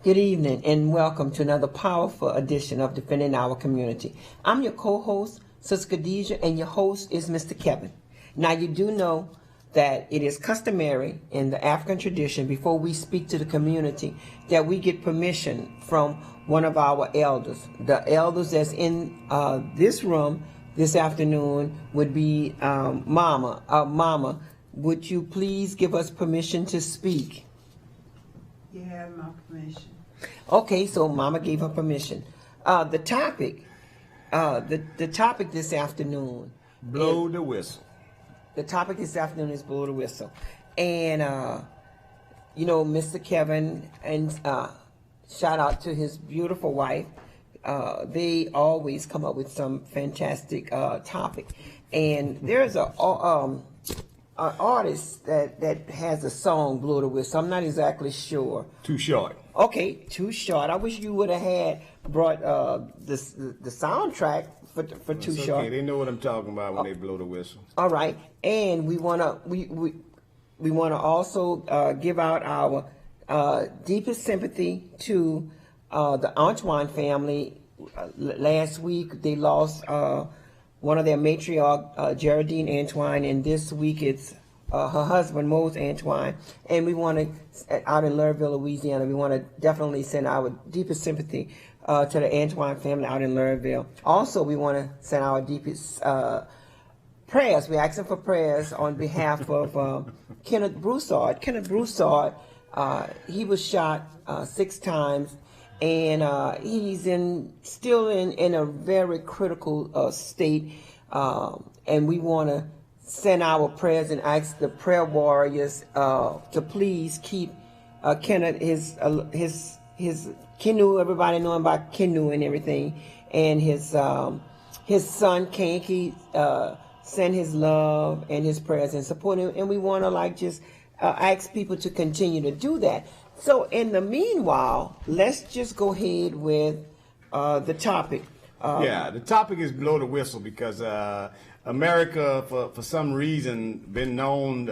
Good evening and welcome to another powerful edition of Defending Our Community. I'm your co-host, Sister Khadijha, and your host is Mr. Kevin. Now you do know that it is customary in the African tradition before we speak to the community that we get permission from one of our elders. The elders that's in this room this afternoon would be Mama. Mama, would you please give us permission to speak? You have my permission. Okay, so Mama gave her permission. The topic this afternoon. Blow the whistle. The topic this afternoon is blow the whistle, and Mr. Kevin and shout out to his beautiful wife. They always come up with some fantastic topic, and there's an artist that has a song "Blow the Whistle." I'm not exactly sure. Too short. Okay, too short. I wish you would have had brought the soundtrack for Too It's Short. okay. They know what I'm talking about when they blow the whistle. All right, and we wanna also give out our deepest sympathy to the Antoine family. Last week they lost one of their matriarch, Geraldine Antoine, and this week it's her husband, Mose Antoine. And we want to, out in Lurville, Louisiana, we want to definitely send our deepest sympathy to the Antoine family out in Lurville. Also, we want to send our deepest prayers. We're asking for prayers on behalf of Kenneth Broussard. Kenneth Broussard, he was shot 6 times, and he's still in a very critical state. And we want to send our prayers and ask the prayer warriors to please keep Kenneth, his Kenu. Everybody know about Kenu and everything, and his son Kanki. Send his love and his prayers and support him, and we want to just ask people to continue to do that. So in the meanwhile, let's just go ahead with the topic. The topic is blow the whistle because America, for some reason, been known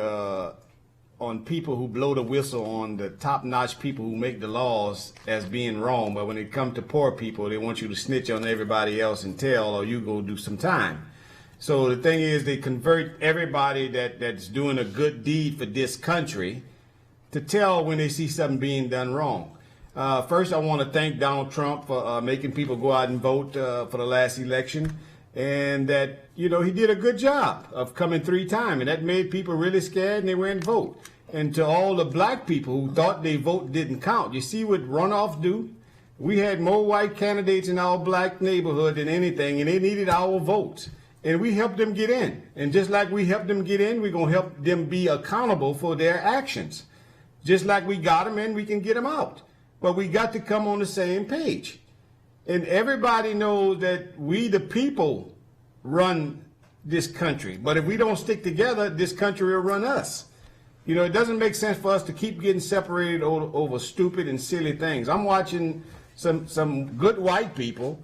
on people who blow the whistle on the top-notch people who make the laws as being wrong. But when it comes to poor people, they want you to snitch on everybody else and tell, or you go do some time. So the thing is, they convert everybody that's doing a good deed for this country to tell when they see something being done wrong. First, I want to thank Donald Trump for making people go out and vote for the last election, and that, he did a good job of coming 3 times, and that made people really scared, and they went and vote. And to all the black people who thought their vote didn't count, you see what runoff do? We had more white candidates in our black neighborhood than anything, and they needed our votes. And we helped them get in. And just like we helped them get in, we're going to help them be accountable for their actions. Just like we got them in, we can get them out. But we got to come on the same page. And everybody knows that we, the people, run this country. But if we don't stick together, this country will run us. It doesn't make sense for us to keep getting separated over stupid and silly things. I'm watching some good white people,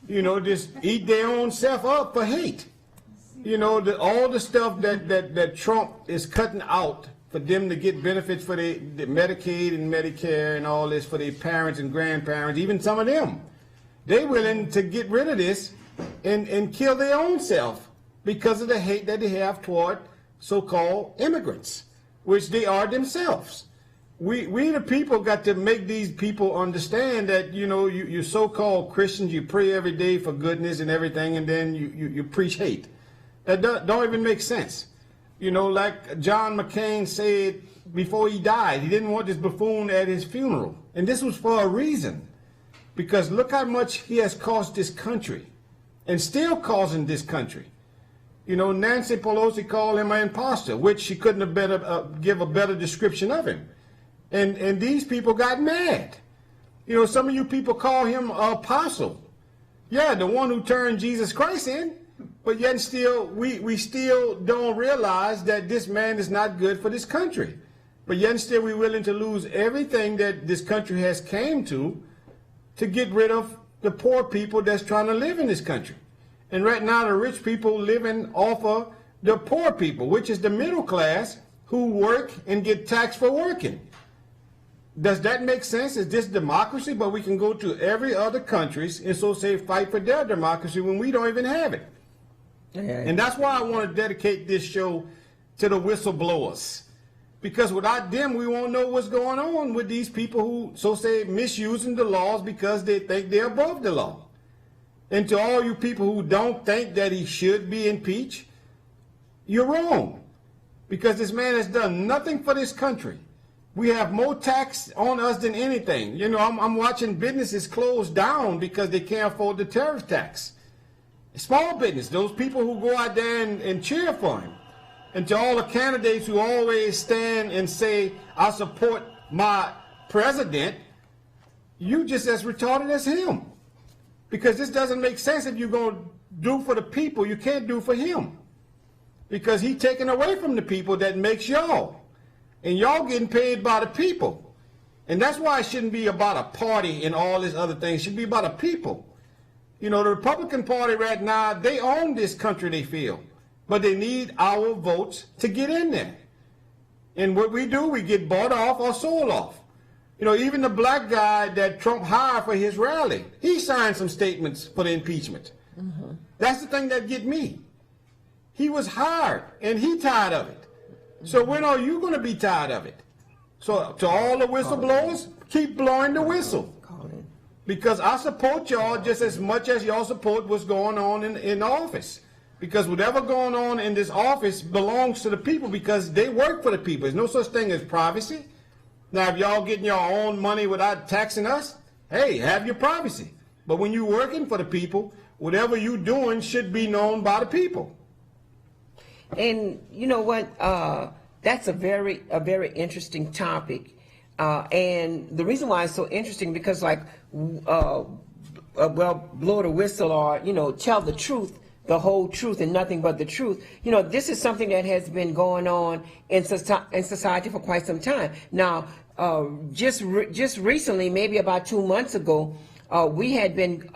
just eat their own self up for hate. All the stuff that Trump is cutting out for them to get benefits for the Medicaid and Medicare and all this for their parents and grandparents, even some of them. They're willing to get rid of this and kill their own self because of the hate that they have toward so-called immigrants, which they are themselves. We the people got to make these people understand that, you so-called Christians, you pray every day for goodness and everything, and then you preach hate. That don't even make sense. Like John McCain said before he died, he didn't want this buffoon at his funeral. And this was for a reason. Because look how much he has cost this country and still causing this country. Nancy Pelosi called him an imposter, which she couldn't have better give a better description of him. And these people got mad. Some of you people call him an apostle. Yeah, the one who turned Jesus Christ in. But yet still, we still don't realize that this man is not good for this country. But yet still we're willing to lose everything that this country has came to get rid of the poor people that's trying to live in this country. And right now the rich people living off of the poor people, which is the middle class who work and get taxed for working. Does that make sense? Is this democracy? But we can go to every other countries and so say fight for their democracy when we don't even have it. Yeah. And that's why I want to dedicate this show to the whistleblowers. Because without them, we won't know what's going on with these people who, so say, misusing the laws because they think they're above the law. And to all you people who don't think that he should be impeached, you're wrong. Because this man has done nothing for this country. We have more tax on us than anything. You know, I'm watching businesses close down because they can't afford the tariff tax. Small business, those people who go out there and cheer for him. And to all the candidates who always stand and say, I support my president, you just as retarded as him. Because this doesn't make sense. If you're going to do for the people, you can't do for him. Because he's taken away from the people that makes y'all. And y'all getting paid by the people. And that's why it shouldn't be about a party and all this other thing. It should be about the people. You know, the Republican Party right now, they own this country, they feel. But they need our votes to get in there. And what we do, we get bought off or sold off. You know, even the black guy that Trump hired for his rally, he signed some statements for the impeachment. Mm-hmm. That's the thing that get me. He was hired, and he tired of it. So when are you going to be tired of it? So to all the whistleblowers, keep blowing the whistle. Because I support y'all just as much as y'all support what's going on in office. Because whatever going on in this office belongs to the people because they work for the people. There's no such thing as privacy. Now, if y'all getting your own money without taxing us, hey, have your privacy. But when you're working for the people, whatever you're doing should be known by the people. And you know what? That's a very interesting topic. And the reason why it's so interesting because, like, blow the whistle or, you know, tell the truth, the whole truth and nothing but the truth. You know, this is something that has been going on in society for quite some time. Now, just recently, maybe about 2 months ago, we had been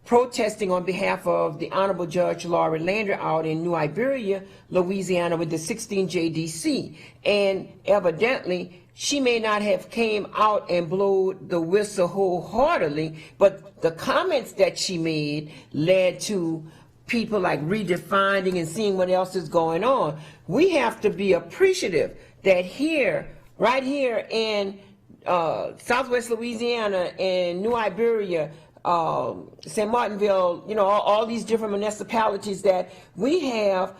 protesting on behalf of the Honorable Judge Laurie Landry out in New Iberia, Louisiana, with the 16 JDC. And evidently, she may not have came out and blew the whistle wholeheartedly, but the comments that she made led to people like redefining and seeing what else is going on. We have to be appreciative that here, right here in Southwest Louisiana and New Iberia, St. Martinville, you know, all these different municipalities, that we have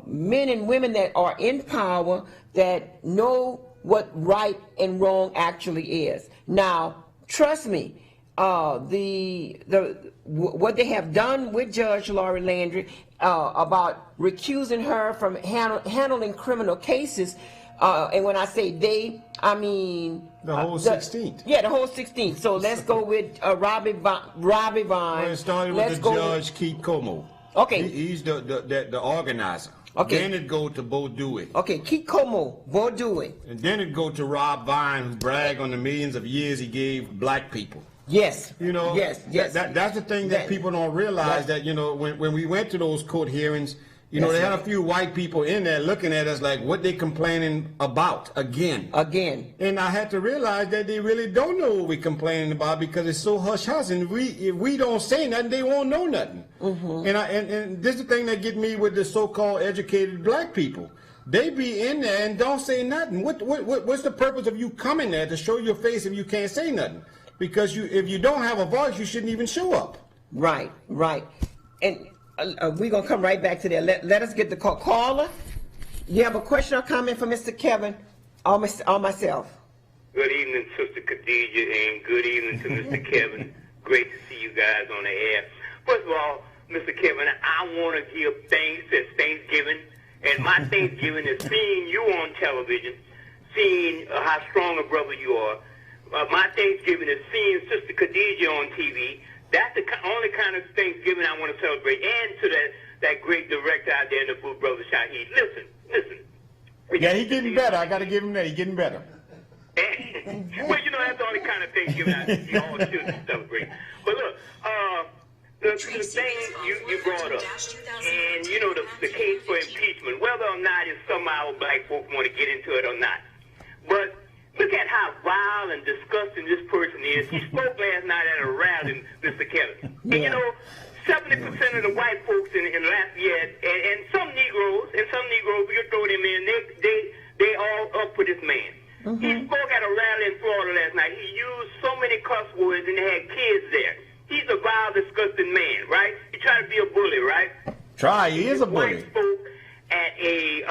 men and women that are in power that know what right and wrong actually is. Now, trust me, what they have done with Judge Laurie Landry about recusing her from handling criminal cases, and when I say they, I mean the whole 16th. Yeah, the whole 16th. So let's go with Robbie Vine. Well, it started with the Judge Keith Como. Okay. He's the organizer. Okay. Then it go to Bo Dewey. Okay, Keith Como, Bo Dewey. And then it go to Rob Vine, who bragged on the millions of years he gave black people. Yes. You know, yes. That's the thing that people don't realize, that, you know, when we went to those court hearings, you know, they had a few white people in there looking at us like, what they complaining about again. And I had to realize that they really don't know what we're complaining about because it's so hush-hush. And if we don't say nothing, they won't know nothing. Mm-hmm. And this is the thing that get me with the so-called educated black people. They be in there and don't say nothing. What's the purpose of you coming there to show your face if you can't say nothing? Because if you don't have a voice, you shouldn't even show up. Right. And we're going to come right back to that. Let us get the call. Caller, you have a question or comment for Mr. Kevin or myself? Good evening, Sister Khadijah, and good evening to Mr. Kevin. Great to see you guys on the air. First of all, Mr. Kevin, I want to give thanks. It's Thanksgiving, and my Thanksgiving is seeing you on television, seeing how strong a brother you are. My Thanksgiving is seeing Sister Khadijah on TV. That's the only kind of Thanksgiving I want to celebrate. And to that great director out there in the booth, Brother Shaheed. Listen. Yeah, he's getting better. I got to give him that. He's getting better. Well, you know, that's the only kind of Thanksgiving you all should celebrate. But look, the thing you brought up, and, you know, the case for impeachment, whether or not it's somehow black folk want to get into it or not. But look at how person this person is. He spoke last night at a rally, Mr. Kevin. Yeah. And you know, 70% of the white folks in Lafayette and some Negroes, we could throw them in, they all up for this man. He spoke at a rally in Florida last night. He used so many cuss words and they had kids there. He's a vile, disgusting man, right? He tried to be a bully, right? He is a bully. Wife spoke at a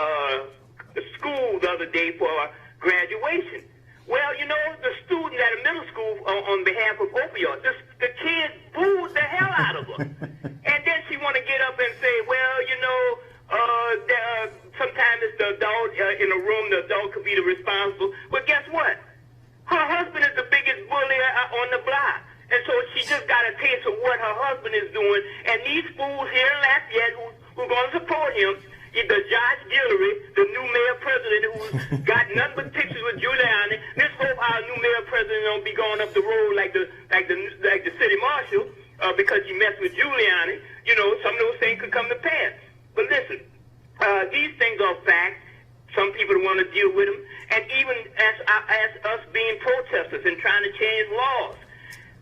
school the other day for graduation. Well, you know, the student at a middle school on behalf of opioids, the kid booed the hell out of her. And then she want to get up and say, well, you know, sometimes it's the adult in a room, the adult could be the responsible. But guess what? Her husband is the biggest bully on the block. And so she just got a taste of what her husband is doing. And these fools here in Lafayette who are going to support him, either Josh Guillory, the new mayor president who's got nothing but pictures with Giuliani. Let's hope our new mayor president don't be going up the road like the city marshal because he messed with Giuliani. You know, some of those things could come to pass. But listen, these things are facts. Some people want to deal with them. And even as us being protesters and trying to change laws,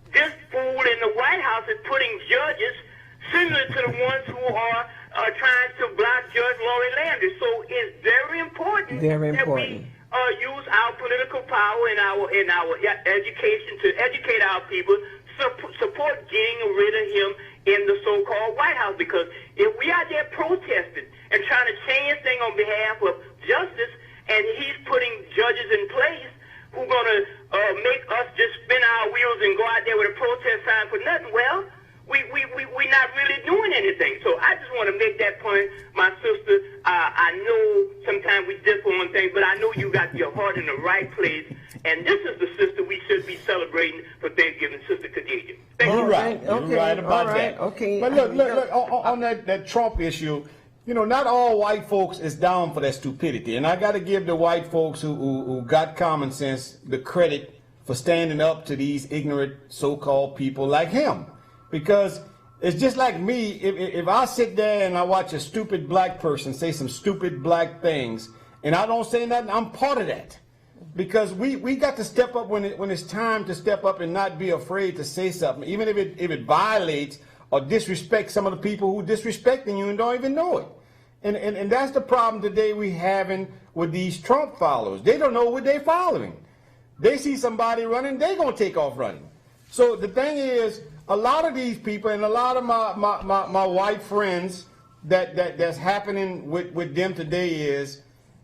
this fool in the White House is putting judges similar to the ones who are trying to block Judge Lori Landry. So it's very important that we use our political power and our education to educate our people, support getting rid of him in the so-called White House. Because if we are there protesting and trying to change things on behalf of justice, and he's putting judges in place who are going to make us just spin our wheels and go out there with a protest sign for nothing, well, we're not really doing anything. So I just want to make that point, my sister. I know sometimes we differ on things, but I know you got your heart in the right place. And this is the sister we should be celebrating for Thanksgiving, Sister Khadijha. Thank you. Right. You're right about that. Okay. But look, on that Trump issue, you know, not all white folks is down for that stupidity. And I got to give the white folks who got common sense the credit for standing up to these ignorant so-called people like him. Because it's just like me, if I sit there and I watch a stupid black person say some stupid black things, and I don't say nothing, I'm part of that. Because we got to step up when it's time to step up and not be afraid to say something, even if it violates or disrespects some of the people who disrespecting you and don't even know it. And that's the problem today we having with these Trump followers. They don't know what they're following. They see somebody running, they're going to take off running. So the thing is, a lot of these people and a lot of my white friends that's happening with them today is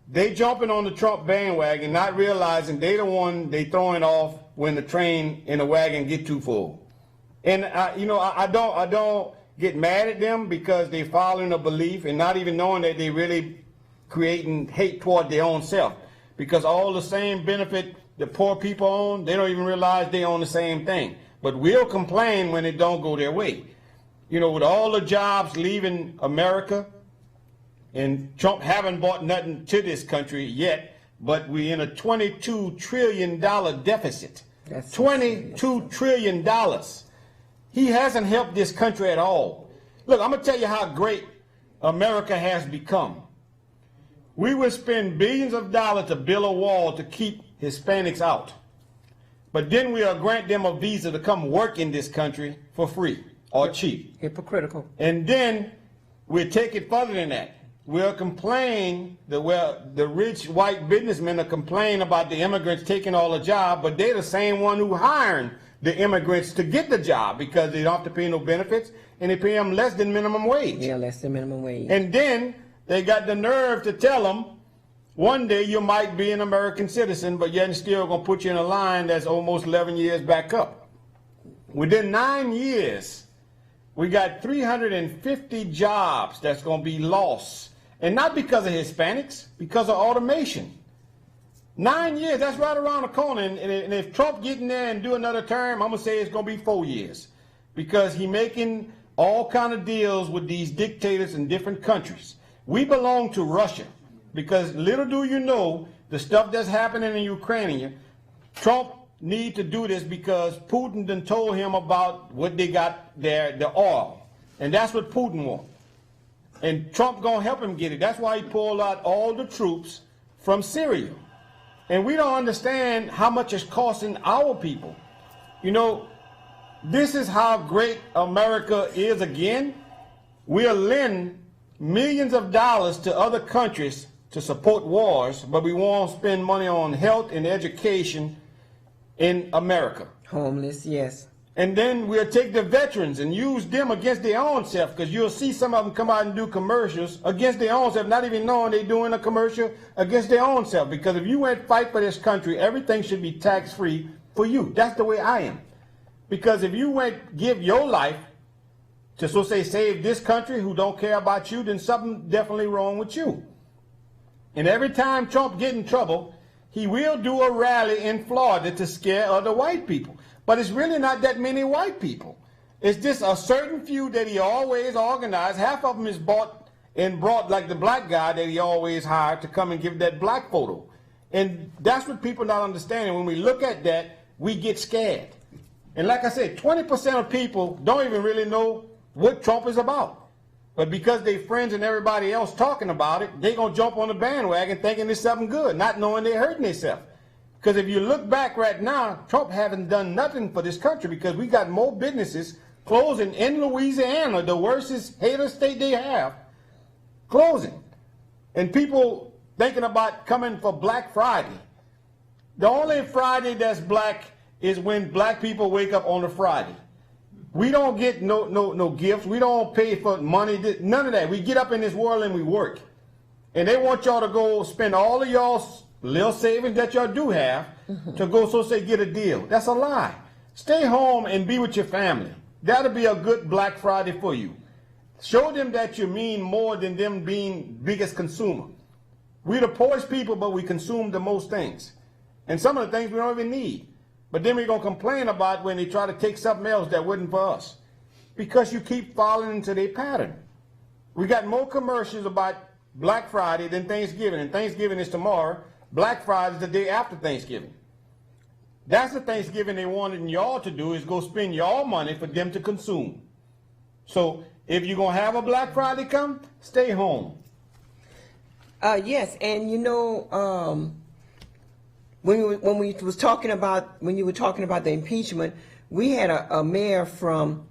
they jumping on the Trump bandwagon, not realizing they the one they throwing off when the train and the wagon get too full. And I don't get mad at them because they following a belief and not even knowing that they really creating hate toward their own self. Because all the same benefit the poor people own, they don't even realize they own the same thing. But we'll complain when it don't go their way. You know, with all the jobs leaving America, and Trump haven't bought nothing to this country yet, but we're in a $22 trillion deficit. That's $22 trillion. He hasn't helped this country at all. Look, I'm going to tell you how great America has become. We would spend billions of dollars to build a wall to keep Hispanics out. But then we'll grant them a visa to come work in this country for free or cheap. Hypocritical. And then we'll take it further than that. We'll complain, the rich white businessmen will complain about the immigrants taking all the job, but they're the same one who hiring the immigrants to get the job because they don't have to pay no benefits and they pay them less than minimum wage. Yeah, less than minimum wage. And then they got the nerve to tell them, one day you might be an American citizen, but yet still going to put you in a line that's almost 11 years back up. Within 9 years, we got 350 jobs that's going to be lost. And not because of Hispanics, because of automation. 9 years, that's right around the corner. And if Trump get in there and do another term, I'm going to say it's going to be 4 years. Because he making all kind of deals with these dictators in different countries. We belong to Russia. Because little do you know, the stuff that's happening in Ukraine, Trump need to do this because Putin done told him about what they got there, the oil. And that's what Putin wants. And Trump gonna help him get it. That's why he pulled out all the troops from Syria. And we don't understand how much it's costing our people. You know, this is how great America is again. We'll lend millions of dollars to other countries to support wars, but we won't spend money on health and education in America. Homeless, yes. And then we'll take the veterans and use them against their own self, because you'll see some of them come out and do commercials against their own self, not even knowing they're doing a commercial against their own self. Because if you went fight for this country, everything should be tax-free for you. That's the way I am. Because if you went give your life to, so say, save this country who don't care about you, then something definitely wrong with you. And every time Trump get in trouble, he will do a rally in Florida to scare other white people. But it's really not that many white people. It's just a certain few that he always organized. Half of them is bought and brought, like the black guy that he always hired to come and give that black photo. And that's what people not understanding. When we look at that, we get scared. And like I said, 20% of people don't even really know what Trump is about. But because they friends and everybody else talking about it, they going to jump on the bandwagon thinking it's something good, not knowing they're hurting themselves. Because if you look back right now, Trump haven't done nothing for this country, because we got more businesses closing in Louisiana, the worstest hater state they have, closing. And people thinking about coming for Black Friday. The only Friday that's black is when black people wake up on a Friday. We don't get no gifts. We don't pay for money, none of that. We get up in this world and we work. And they want y'all to go spend all of y'all's little savings that y'all do have to go, so say, get a deal. That's a lie. Stay home and be with your family. That'll be a good Black Friday for you. Show them that you mean more than them being biggest consumer. We're the poorest people, but we consume the most things. And some of the things we don't even need. But then we're going to complain about when they try to take something else that wasn't for us. Because you keep falling into their pattern. We got more commercials about Black Friday than Thanksgiving. And Thanksgiving is tomorrow. Black Friday is the day after Thanksgiving. That's the Thanksgiving they wanted y'all to do, is go spend y'all money for them to consume. So if you're going to have a Black Friday come, stay home. Yes, and you know, when you were talking about the impeachment, we had a mayor from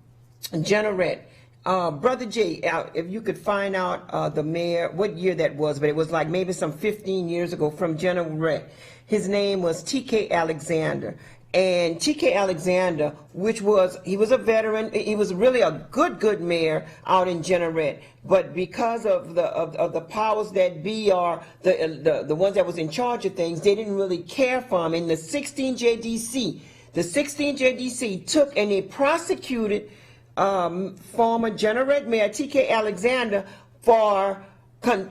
Generette. Brother Jay, if you could find out the mayor, what year that was, but it was like maybe some 15 years ago, from Generette. His name was T.K. Alexander. And T.K. Alexander, he was a veteran. He was really a good mayor out in Generette. But because of the powers that be, are the ones that was in charge of things, they didn't really care for him. In the 16 JDC took and they prosecuted former Generette Mayor T.K. Alexander for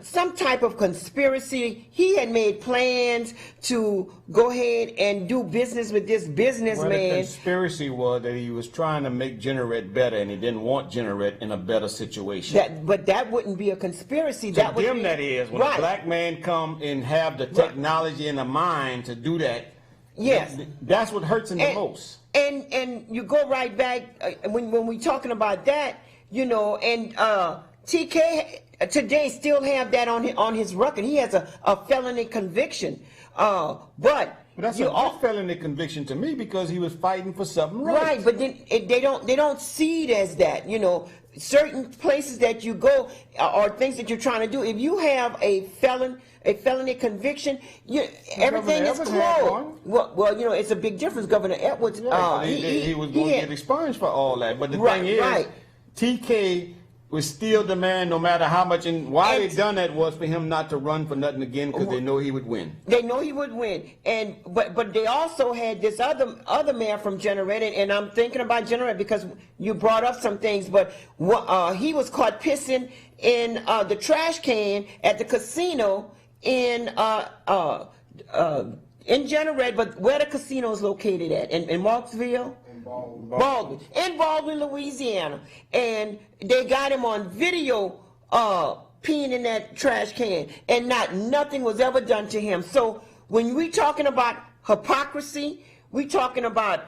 some type of conspiracy. He had made plans to go ahead and do business with this businessman. Well, the conspiracy was that he was trying to make Generette better, and he didn't want Generette in a better situation. But that wouldn't be a conspiracy. To that them, that is, when a black man come and have the technology and the mind to do that. Yes, that's what hurts him the most. And you go right back when we're talking about that, you know, and TK today still have that on his record. He has a felony conviction, but that's a felony conviction to me, because he was fighting for something right. Right, but then they don't see it as that. You know, certain places that you go or things that you're trying to do. If you have a felony conviction, everything is closed. Well, you know, it's a big difference. Governor Edwards, he was going to get expunged for all that. But the thing is, TK was still the man, no matter how much. And why they done that was for him not to run for nothing again, because they know he would win. They know he would win, and but they also had this other man from Generette, and I'm thinking about Generette because you brought up some things. But he was caught pissing in the trash can at the casino in Generette, but where the casino is located at, in Marksville? In Baldwin, Louisiana. And they got him on video peeing in that trash can, and nothing was ever done to him. So when we talking about hypocrisy, we talking about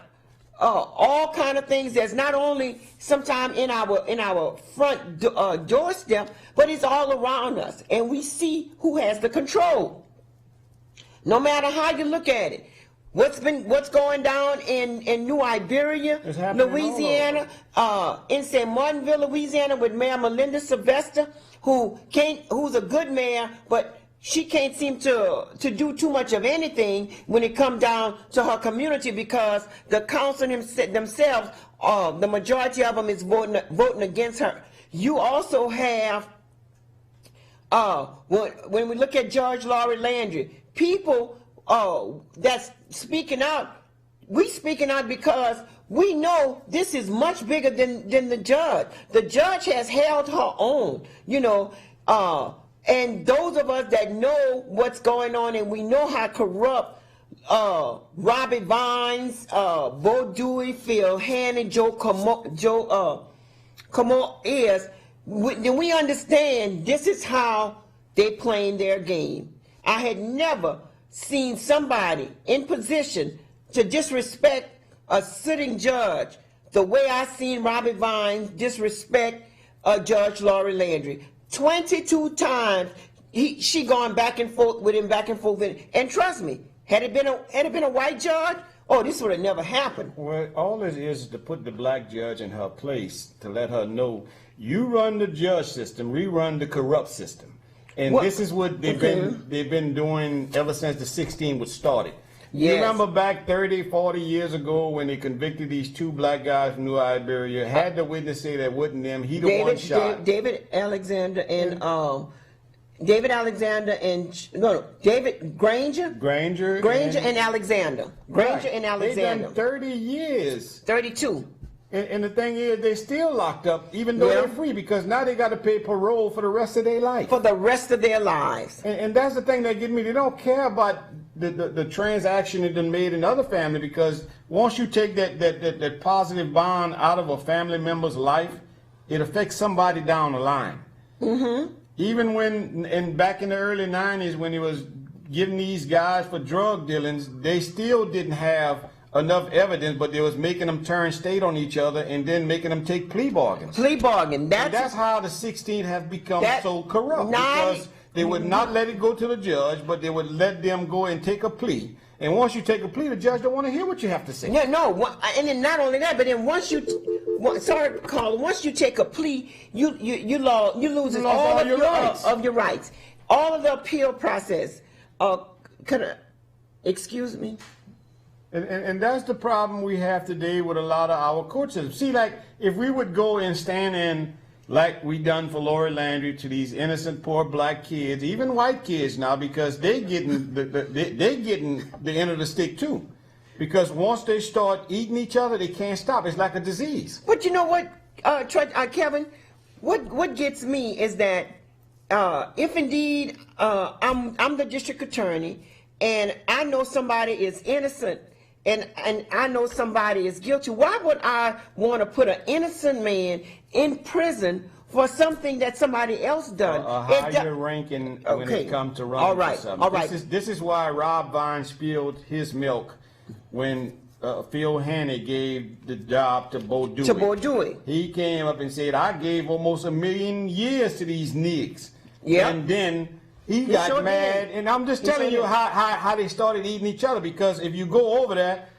all kind of things that's not only sometime in our front doorstep, but it's all around us, and we see who has the control. No matter how you look at it. What's going down in New Iberia, It's happening Louisiana, in St. Martinville, Louisiana, with Mayor Melinda Sylvester, who's a good mayor, but she can't seem to do too much of anything when it comes down to her community, because the council themselves, the majority of them is voting against her. You also have, when we look at George Laurie Landry, people that's speaking out, we speaking out because we know this is much bigger than the judge. The judge has held her own, and those of us that know what's going on, and we know how corrupt Robbie Vines, Bo Dewey, Phil Hannon, Joe Como is, then we understand this is how they playing their game. I had never seen somebody in position to disrespect a sitting judge the way I seen Robbie Vines disrespect Judge Laurie Landry. 22 times she gone back and forth with him, and trust me, had it been a white judge, this would have never happened. Well, all it is to put the black judge in her place, to let her know, you run the judge system, we run the corrupt system. And this is what they've been doing ever since the 16 was started. Yes. You remember back 30, 40 years ago when they convicted these two black guys from New Iberia, had the witness say that wasn't them, he the one shot. David Alexander and David Granger and Alexander. Granger and Alexander. They done 30 years. 32. And the thing is, they're still locked up, even though they're free, because now they got to pay parole for the rest of their life. For the rest of their lives. And that's the thing that gets me. They don't care about the transaction that been made in other family, because once you take that positive bond out of a family member's life, it affects somebody down the line. Mm-hmm. Even back in the early 90s, when he was giving these guys for drug dealings, they still didn't have enough evidence, but they was making them turn state on each other and then making them take plea bargains. Plea bargain. That's how the 16 have become so corrupt, because they would not let it go to the judge, but they would let them go and take a plea. And once you take a plea, the judge don't want to hear what you have to say. Yeah, no, and then not only that, but then once you take a plea, you lose all of your rights, all of the appeal process. Excuse me. And that's the problem we have today with a lot of our court systems. See, like, if we would go and stand in, like we done for Laurie Landry, to these innocent poor black kids, even white kids now, because they getting the end of the stick too. Because once they start eating each other, they can't stop. It's like a disease. But you know what, Kevin, what gets me is that if indeed I'm the district attorney and I know somebody is innocent, and I know somebody is guilty, why would I want to put an innocent man in prison for something that somebody else done? A higher ranking when it comes to running for something. All right. This is why Rob Vine spilled his milk when Phil Haney gave the job to Bo Dewey. He came up and said, I gave almost 1 million years to these niggas. Yeah. And then he got mad, and I'm just telling you how they started eating each other, because if you go over there,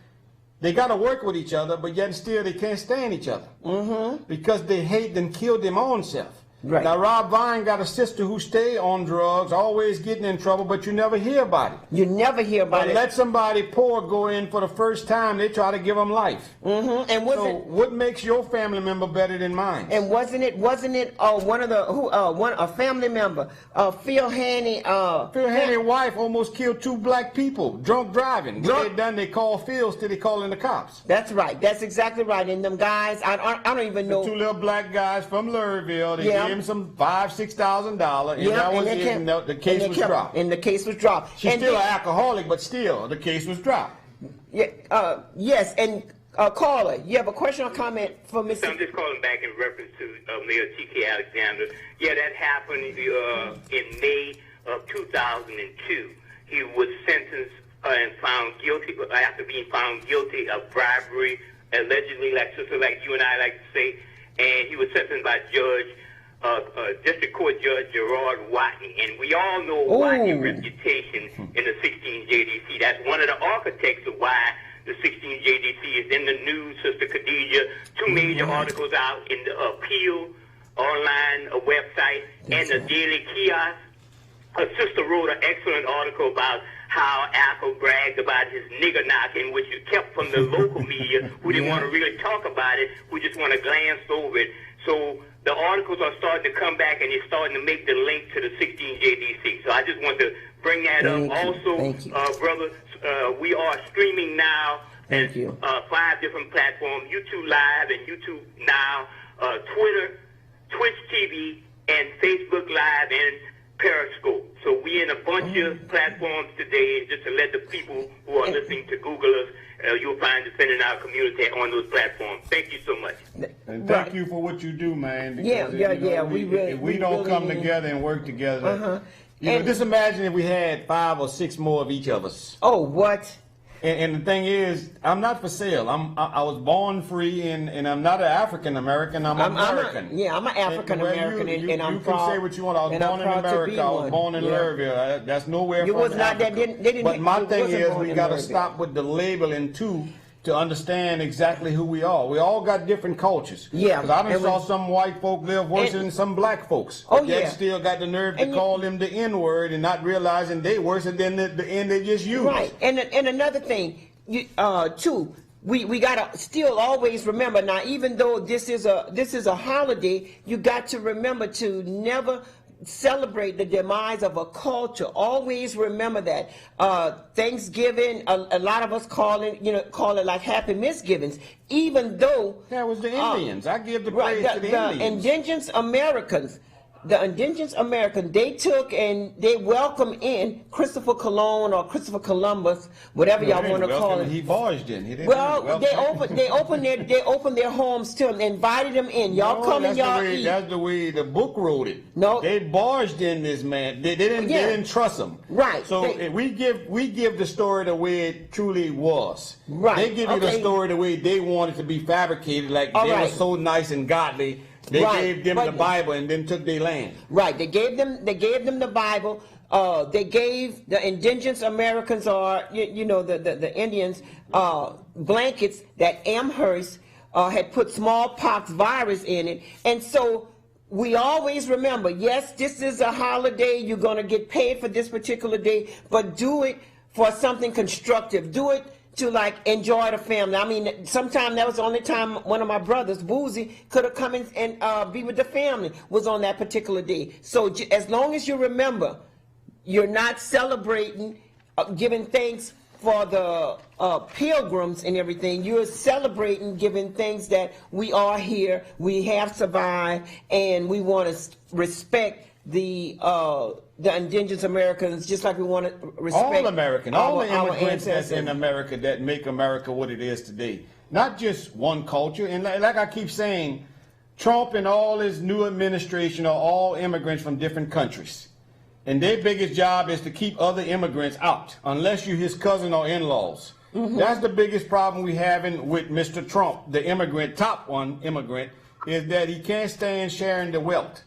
they got to work with each other, but yet still they can't stand each other. Mm-hmm. Because they hate and kill their own self. Right. Now, Rob Vine got a sister who stay on drugs, always getting in trouble, but you never hear about it. You never hear about it. Let somebody poor go in for the first time, they try to give them life. Mm-hmm. And what makes your family member better than mine? And wasn't it a family member, Phil Haney? Phil Haney's wife almost killed 2 black people, drunk driving. What they done, they called Phil, still they calling the cops. That's right. That's exactly right. And them guys, I don't even know. The 2 little black guys from Louisville, they gave him some $5,000-$6,000, and that was it, and the case was dropped. And the case was dropped. She's still an alcoholic, but still, the case was dropped. Yeah, yes, and caller, you have a question or comment for Mr. I'm just calling back in reference to Mayor T.K. Alexander. Yeah, that happened in May of 2002. He was sentenced and found guilty, after being found guilty of bribery, allegedly, like you and I like to say, and he was sentenced by Judge District Court Judge Gerard Watney, and we all know Oh. Watney's reputation in the 16 JDC. That's one of the architects of why the 16 JDC is in the news, Sister Khadijah. Two major articles out in the Appeal online website and the Daily Kiosk. Her sister wrote an excellent article about how Alco bragged about his nigger knocking, which is kept from the local media, who didn't want to really talk about it, who just want to glance over it. So the articles are starting to come back, and they're starting to make the link to the 16 JDC. So I just want to bring that Thank up. you. Also, Thank you. brothers, we are streaming now Thank at you. 5 different platforms: YouTube Live and YouTube Now, Twitter, Twitch TV, and Facebook Live and Periscope. So we in a bunch of platforms today, and just to let the people who are listening to Google us, you'll find us in our community on those platforms. Thank you so much. And thank you for what you do, man. Yeah, because, yeah, you know, yeah, If we don't really come need- together and work together, Uh-huh. you know, And- just imagine if we had 5 or 6 more of each of us. Oh, what? And the thing is, I'm not for sale. I was born free, and I'm not an African American. I'm American. I'm an African American, and I'm you proud. can say what you want. I was and I'm born in proud to America. be I was one. born in Yeah. Louisville. That's nowhere You from was not- they Africa. didn't But my you thing wasn't is, born we in got to Louisville. stop with the labeling too, to understand exactly who we are. We all got different cultures. Yeah, Because I done and saw when- some white folk live worse and- than some black folks. Oh, But yet yeah. still got the nerve to And you- call them the N-word and not realizing they worse than the N they just used. Right, and another thing, too, we gotta still always remember. Now, even though this is a holiday, you got to remember to never celebrate the demise of a culture. Always remember that. Thanksgiving, a lot of us call it like Happy Misgivings, even though That was the Indians. I give the right, praise to the Indians. indigenous Americans. The indigenous Americans, they took and they welcomed in Christopher Colon or Christopher Columbus, whatever y'all want to call it. He barged in. He didn't Well, welcome they opened their homes to him, invited him in. Y'all come and y'all eat. That's the way the book wrote it. No. They barged in this man. They didn't. Yeah. They didn't trust him. Right. So we give the story the way it truly was. Right. They give you the Okay. story the way they wanted to be fabricated, like All they were right. so nice and godly. They Right. gave them But- the Bible and then took their land. Right. They gave them the Bible. They gave the indigenous Americans, or the Indians, blankets that Amherst had put smallpox virus in it, and so we always remember. Yes, this is a holiday. You're gonna get paid for this particular day, but do it for something constructive. Do it to like enjoy the family. I mean, sometimes that was the only time one of my brothers, Boozy, could have come in and be with the family, was on that particular day. So as long as you remember, you're not celebrating, giving thanks for the pilgrims and everything. You're celebrating, giving thanks that we are here, we have survived, and we want to respect the indigenous Americans, just like we want to respect All American, all the our immigrants that's ancestors. in America that make America what it is today. Not just one culture. And like I keep saying, Trump and all his new administration are all immigrants from different countries. And their biggest job is to keep other immigrants out, unless you're his cousin or in-laws. Mm-hmm. That's the biggest problem we having with Mr. Trump, the immigrant, top one immigrant, is that he can't stand sharing the wealth.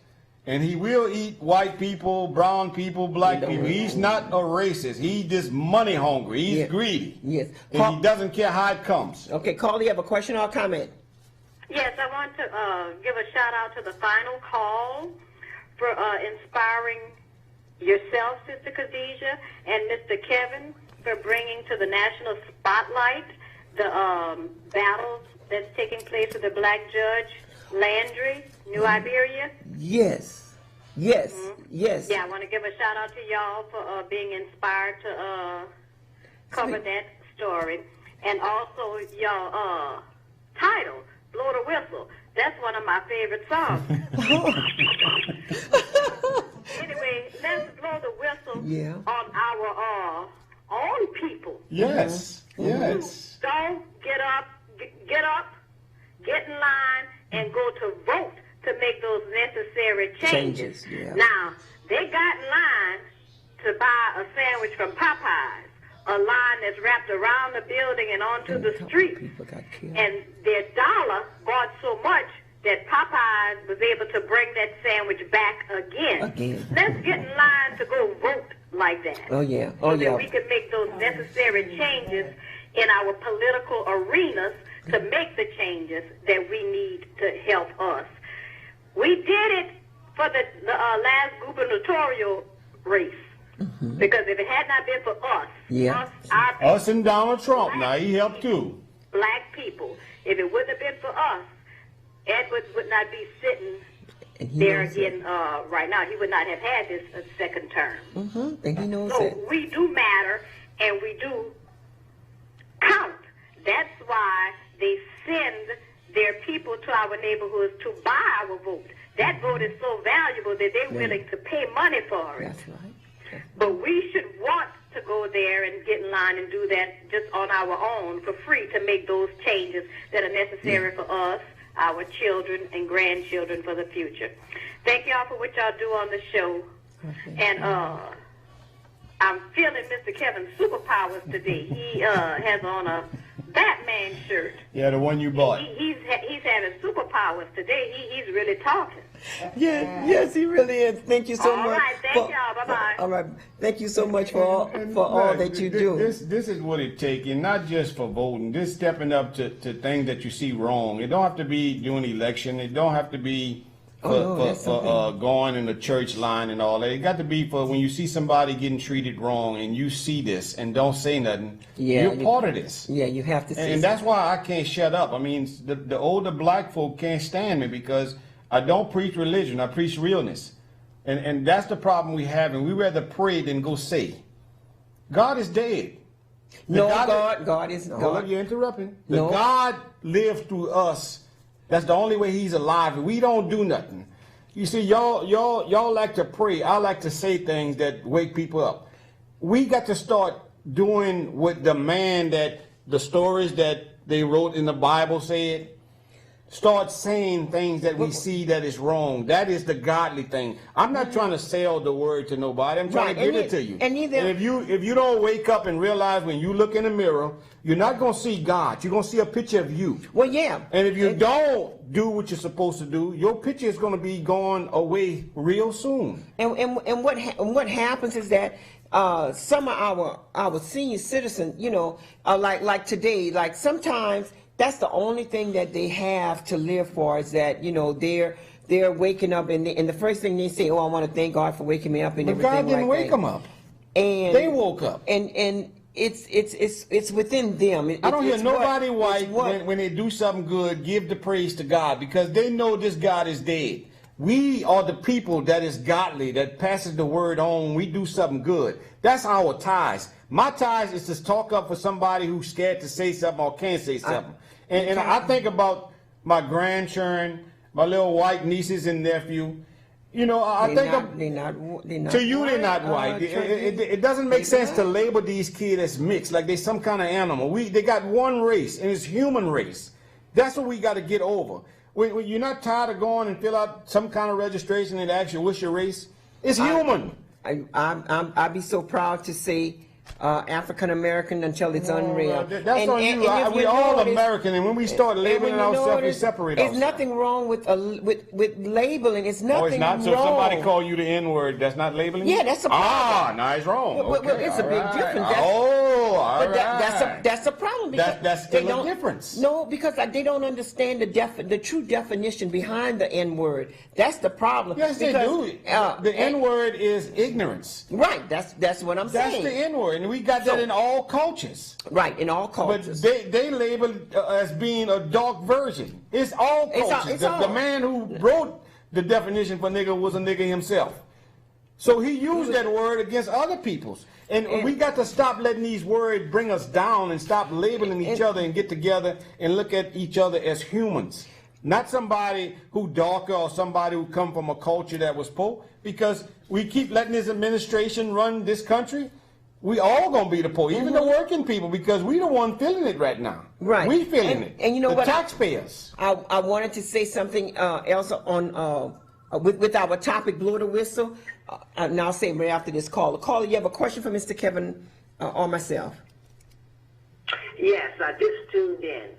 And he will eat white people, brown people, black people. He's not a racist. He's just money hungry. He's greedy. Yes. And he doesn't care how it comes. Okay, Carly, you have a question or a comment? Yes, I want to give a shout out to the final call for inspiring yourself, Sister Khadijha, and Mr. Kevin for bringing to the national spotlight the battles that's taking place with the black judge, Landry, New Iberia. Yes. Yes. Yes. Yeah, I want to give a shout out to y'all for being inspired to cover that story. And also y'all title, Blow the Whistle. That's one of my favorite songs. Anyway, let's blow the whistle on our own people. Yes. Yes. Don't get up, get in line, and go to vote to make those necessary changes. Yeah. Now, they got in line to buy a sandwich from Popeyes, a line that's wrapped around the building and onto the street. People got killed. And their dollar bought so much that Popeyes was able to bring that sandwich back again. Let's get in line to go vote like that. Oh, yeah. So that we can make those necessary changes in our political arenas to make the changes that we need to help us. We did it for the last gubernatorial race. Because if it had not been for us, us and Donald Trump, now he helped too. Black people, if it wouldn't have been for us, Edwards would not be sitting there again right now. He would not have had this second term. And he knows so it. we do matter, and we do count. That's why they send their people to our neighborhoods to buy our vote. That vote is so valuable that they're willing to pay money for it. That's right. But we should want to go there and get in line and do that just on our own for free to make those changes that are necessary for us, our children and grandchildren for the future. Thank y'all for what y'all do on the show. And I'm feeling Mr. Kevin's superpowers today. He has on a Batman shirt. Yeah, the one you bought. He's having superpowers today. He's really talking. Yes, he really is. Thank you so much. All right, thank y'all. Bye-bye. All right, thank you so much for all that you do. This is what it takes, and not just for voting. Just stepping up to things that you see wrong. It don't have to be during election. It don't have to be for going in the church line and all that. It got to be for when you see somebody getting treated wrong and you see this and don't say nothing. You're part of this. Yeah, you have to say and that's why I can't shut up. I mean, the older black folk can't stand me because I don't preach religion. I preach realness. And that's the problem we have. And we rather pray than go say. God is dead. God is not. Hold up, you're interrupting. God lives through us. That's the only way he's alive. We don't do nothing. You see, y'all like to pray. I like to say things that wake people up. We got to start doing what the man that the stories that they wrote in the Bible said. Start saying things that we see that is wrong. That is the godly thing. I'm not trying to sell the word to nobody. I'm trying to give it to you. And if you don't wake up and realize when you look in the mirror, you're not going to see God. You're going to see a picture of you. Well, yeah. And if you don't do what you're supposed to do, your picture is going to be gone away real soon. And what happens is that some of our senior citizens, like today, like sometimes that's the only thing that they have to live for is that, they're waking up and the first thing they say, I want to thank God for waking me up and everything God didn't wake them up. And they woke up. And it's within them. I don't hear nobody white when they do something good give the praise to God because they know this God is dead. We are the people that is godly, that passes the word on when we do something good. That's our ties. My ties is to talk up for somebody who's scared to say something or can't say something. And I think about my grandchildren, my little white nieces and nephew. They're not to you, they're not white. It doesn't make sense to label these kids as mixed, like they're some kind of animal. They got one race, and it's human race. That's what we got to get over. When you're not tired of going and fill out some kind of registration and ask you what's your race, it's human. I'd be so proud to say African American until it's unreal. That's on you. We're all American, and when we start labeling ourselves, we separate ourselves. There's nothing wrong with labeling. It's nothing wrong. Oh, it's not. So if somebody call you the N-word, that's not labeling. Yeah, that's a problem. No, it's wrong. Well, it's a big difference. That's a problem. That's still a difference. No, because they don't understand the true definition behind the N-word. That's the problem. Yes, they do. The N-word is ignorance. Right. That's what I'm saying. That's the N-word. And we got that in all cultures. Right, in all cultures. But they label it as being a dark version. It's all cultures. The man who wrote the definition for nigga was a nigga himself. So he used that word against other people's. And we got to stop letting these words bring us down and stop labeling each other and get together and look at each other as humans. Not somebody who darker or somebody who come from a culture that was poor. Because we keep letting this administration run this country. We all gonna be the poor, even the working people, because we the one feeling it right now. Right, we feeling it. And you know the what? Taxpayers. I wanted to say something else on with our topic, blow the whistle. And I'll say right after this caller. Caller, you have a question for Mr. Kevin or myself? Yes, I just tuned in.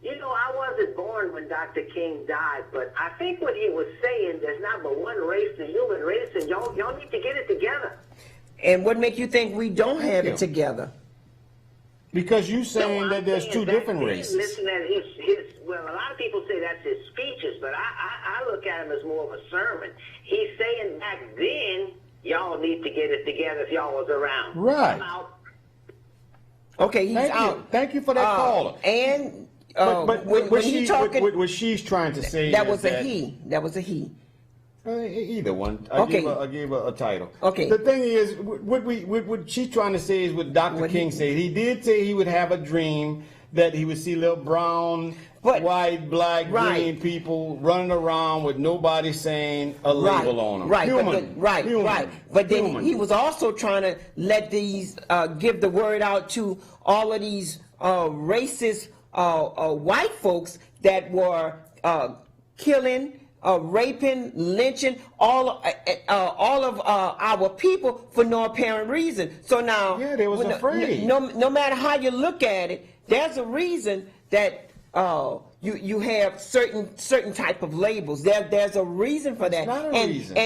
You know, I wasn't born when Dr. King died, but I think what he was saying, there's not but one race, the human race, and y'all need to get it together. And what make you think we don't have it together? Because you saying No, that I'm there's saying two back different then, races. Listen at well, a lot of people say that's his speeches, but I look at him as more of a sermon. He's saying back then, y'all need to get it together if y'all was around. Right. I'm out. Okay, he's Thank out. you. Thank you for that caller. And But when he talking, what she's trying to say that is was a he. That was a he. Either one. Okay. I gave her a title. Okay. The thing is, what she's trying to say is what Dr. King said. He did say he would have a dream that he would see little brown, white, black, green people running around with nobody saying a label on them. Right, Human. right. But then he was also trying to let these give the word out to all of these racist white folks that were killing, raping, lynching all of our people for no apparent reason. So now, they was afraid. No matter how you look at it, there's a reason that you have certain type of labels. There's a reason for that. Not a reason.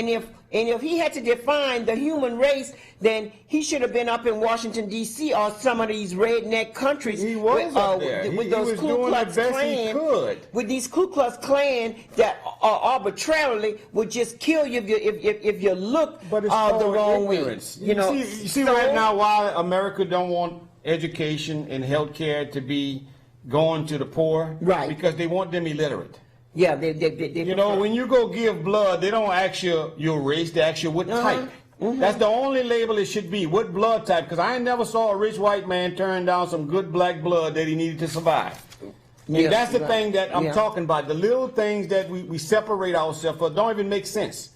And if he had to define the human race, then he should have been up in Washington D.C. or some of these redneck countries. He was up there. With He those was Ku doing Klux the best Klan, he could. with these Ku Klux Klan that arbitrarily would just kill you if you look But it's the wrong ignorance. way. You see so, right now why America don't want education and health care to be going to the poor? Right. Because they want them illiterate. Yeah, they You know, when you go give blood, they don't ask you your race, they ask you what type. That's the only label it should be, what blood type, because I ain't never saw a rich white man turn down some good black blood that he needed to survive. And Yeah, that's the right. thing that I'm Yeah. talking about. The little things that we separate ourselves for don't even make sense.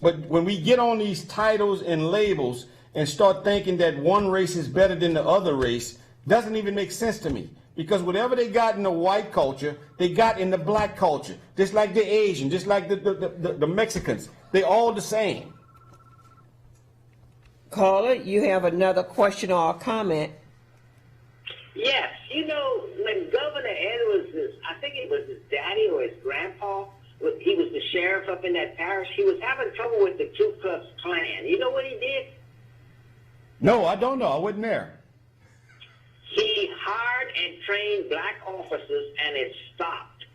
But when we get on these titles and labels and start thinking that one race is better than the other race, doesn't even make sense to me. Because whatever they got in the white culture, they got in the black culture. Just like the Asian, just like the Mexicans. They all the same. Caller, you have another question or a comment? Yes, you know, when Governor Edwards, I think it was his daddy or his grandpa, he was the sheriff up in that parish, he was having trouble with the Ku Klux Klan. You know what he did? No, I don't know. I wasn't there. He hired and trained black officers, and it stopped.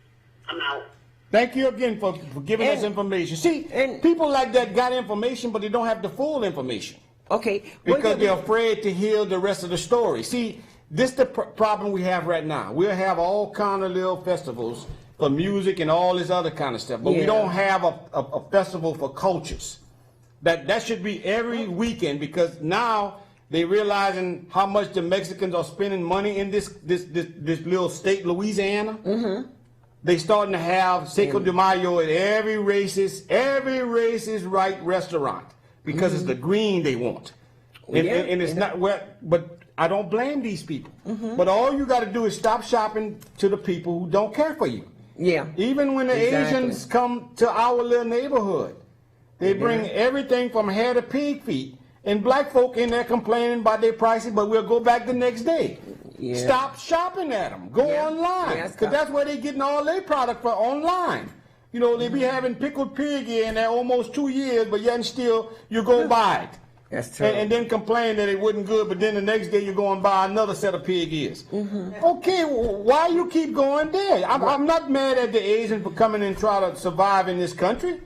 I'm out. Thank you again for giving us information. See, people like that got information, but they don't have the full information. Okay. Because they're afraid to hear the rest of the story. See, this is the problem we have right now. We'll have all kind of little festivals for music and all this other kind of stuff, but we don't have a festival for cultures. That should be every weekend, because now they realizing how much the Mexicans are spending money in this little state, Louisiana. Mm-hmm. They starting to have Cinco de Mayo at every racist right restaurant, because it's the green they want. And it's not where, but I don't blame these people. Mm-hmm. But all you got to do is stop shopping to the people who don't care for you. Yeah. Even when the Asians come to our little neighborhood, they bring everything from hair to pig feet. And black folk in there complaining about their prices, but we'll go back the next day. Yeah. Stop shopping at them. Go online. Because that's where they're getting all their product from, online. You know, they be having pickled pig here in there almost 2 years, but yet and still you go buy it. That's true. And then complain that it wasn't good, but then the next day you go and buy another set of pig ears. Mm-hmm. Okay, why you keep going there? I'm not mad at the Asians for coming and try to survive in this country.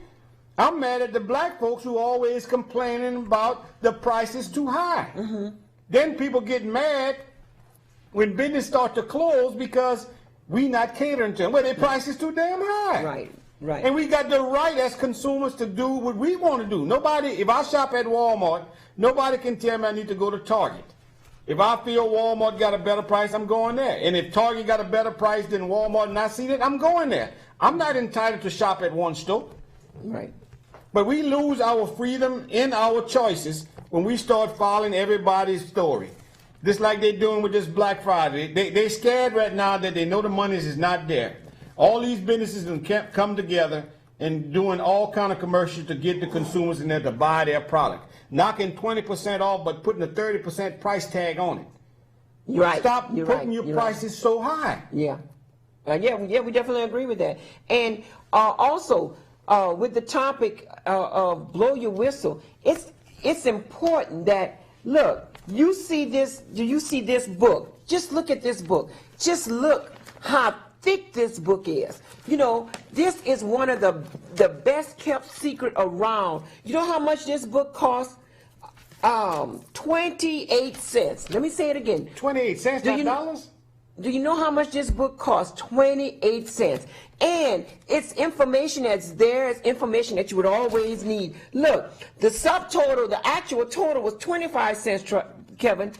I'm mad at the black folks who always complaining about the price is too high. Mm-hmm. Then people get mad when business start to close because we not catering to them. Well, their price is too damn high. Right. And we got the right as consumers to do what we want to do. Nobody, if I shop at Walmart, nobody can tell me I need to go to Target. If I feel Walmart got a better price, I'm going there. And if Target got a better price than Walmart and I see that, I'm going there. I'm not entitled to shop at one store. Right. But we lose our freedom in our choices when we start following everybody's story. Just like they're doing with this Black Friday. They're scared right now that they know the money is not there. All these businesses can come together and doing all kind of commercials to get the consumers in there to buy their product. Knocking 20% off, but putting a 30% price tag on it. Right. Stop putting your prices so high. Yeah. Yeah, we definitely agree with that. And also, with the topic of blow your whistle, it's important that, look, you see this, do you see this book? Just look at this book. Just look how thick this book is. You know, this is one of the best kept secret around. You know how much this book costs? 28 cents. Let me say it again. 28 cents, not dollars? Do you know how much this book costs? 28 cents. And it's information that's there. It's information that you would always need. Look, the subtotal, the actual total was 25 cents, Kevin.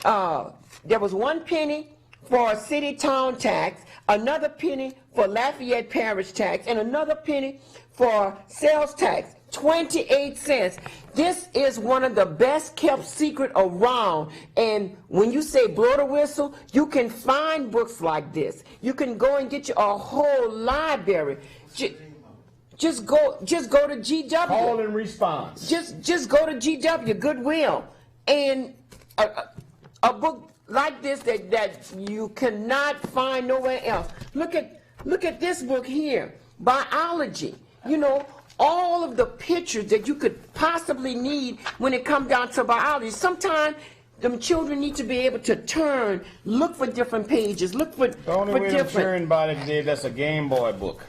There was 1 penny for city town tax, another penny for Lafayette parish tax, and another penny for sales tax. 28 cents. This is one of the best kept secret around. And when you say blow the whistle, you can find books like this. You can go and get you a whole library. Just go to GW. Call and response. Just go to GW, Goodwill, and a book like this that you cannot find nowhere else. Look at this book here, biology. You know, all of the pictures that you could possibly need when it comes down to biology. Sometimes them children need to be able to turn, look for different pages, look for The only way to turn by today, that's a Game Boy book.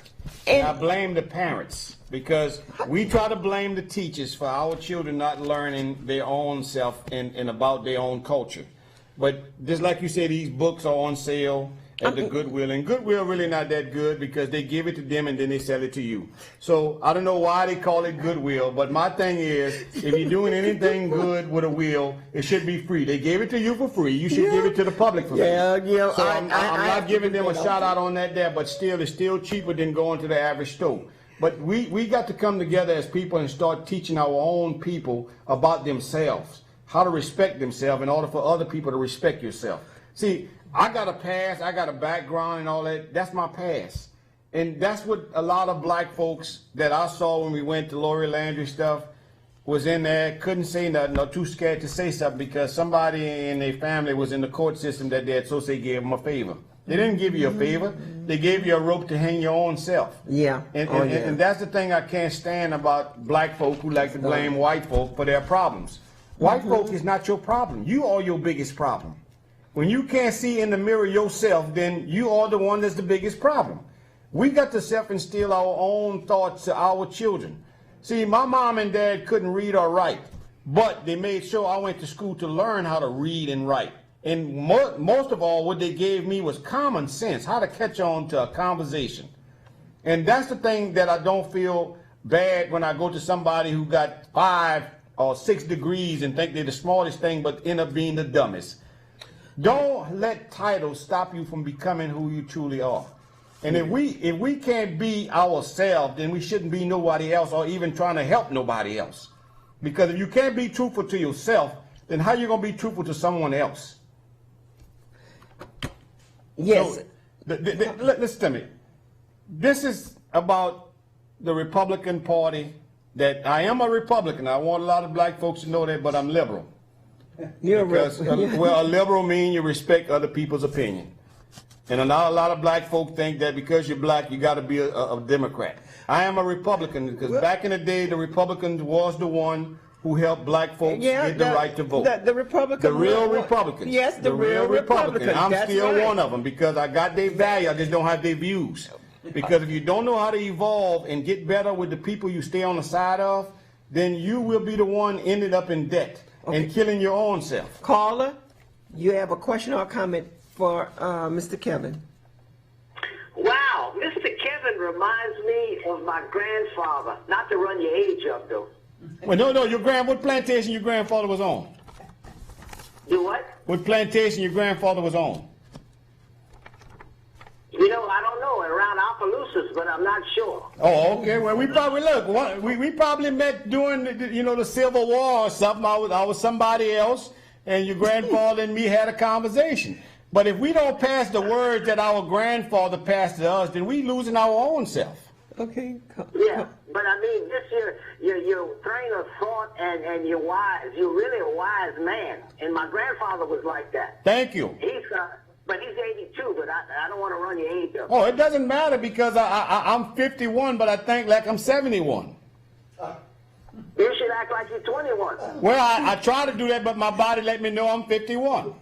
And I blame the parents, because we try to blame the teachers for our children not learning their own self and about their own culture. But just like you said, these books are on sale at the Goodwill, and Goodwill really not that good because they give it to them and then they sell it to you. So I don't know why they call it Goodwill, but my thing is, if you're doing anything good with a will, it should be free. They gave it to you for free. You should give it to the public for free. Yeah. So I'm not giving them a shout out on that there, but still, it's still cheaper than going to the average store. But we got to come together as people and start teaching our own people about themselves, how to respect themselves in order for other people to respect yourself. See, I got a past, I got a background and all that. That's my past. And that's what a lot of black folks that I saw when we went to Lori Landry stuff was in there, couldn't say nothing or too scared to say something because somebody in their family was in the court system that day, so they gave them a favor. They didn't give you a favor. They gave you a rope to hang your own self. Yeah. And that's the thing I can't stand about black folk who like to blame white folk for their problems. White folk is not your problem. You are your biggest problem. When you can't see in the mirror yourself, then you are the one that's the biggest problem. We got to self-instill our own thoughts to our children. See, my mom and dad couldn't read or write, but they made sure I went to school to learn how to read and write. And most of all, what they gave me was common sense, how to catch on to a conversation. And that's the thing that I don't feel bad when I go to somebody who got 5 or 6 degrees and think they're the smartest thing, but end up being the dumbest. Don't let titles stop you from becoming who you truly are. And if we can't be ourselves, then we shouldn't be nobody else or even trying to help nobody else. Because if you can't be truthful to yourself, then how you going to be truthful to someone else? Yes. So, listen to me. This is about the Republican Party. That I am a Republican. I want a lot of black folks to know that, but I'm liberal. You're because, well, a liberal means you respect other people's opinion. And a lot of black folk think that because you're black, you got to be a Democrat. I am a Republican because back in the day, the Republicans was the one who helped black folks get the right to vote. The Republicans. The real Republicans. Yes, the real Republicans. I'm still one of them because I got their value. I just don't have their views. Because if you don't know how to evolve and get better with the people you stay on the side of, then you will be the one ended up in debt and killing your own self. Caller, you have a question or a comment for Mr. Kevin? Wow, Mr. Kevin reminds me of my grandfather. Not to run your age up, though. Well, no, what plantation your grandfather was on? Do what? What plantation your grandfather was on? You know, I don't know, around Opelousas, but I'm not sure. Oh, okay. Well, we probably met during the Civil War or something. I was somebody else, and your grandfather and me had a conversation. But if we don't pass the words that our grandfather passed to us, then we losing our own self. Okay. Yeah, but I mean, just your train of thought and you're wise. You're really a wise man, and my grandfather was like that. Thank you. But he's 82, but I don't want to run your age up. Oh, it doesn't matter because I'm 51, but I think like I'm 71. You should act like you're 21. Well, I try to do that, but my body let me know I'm 51.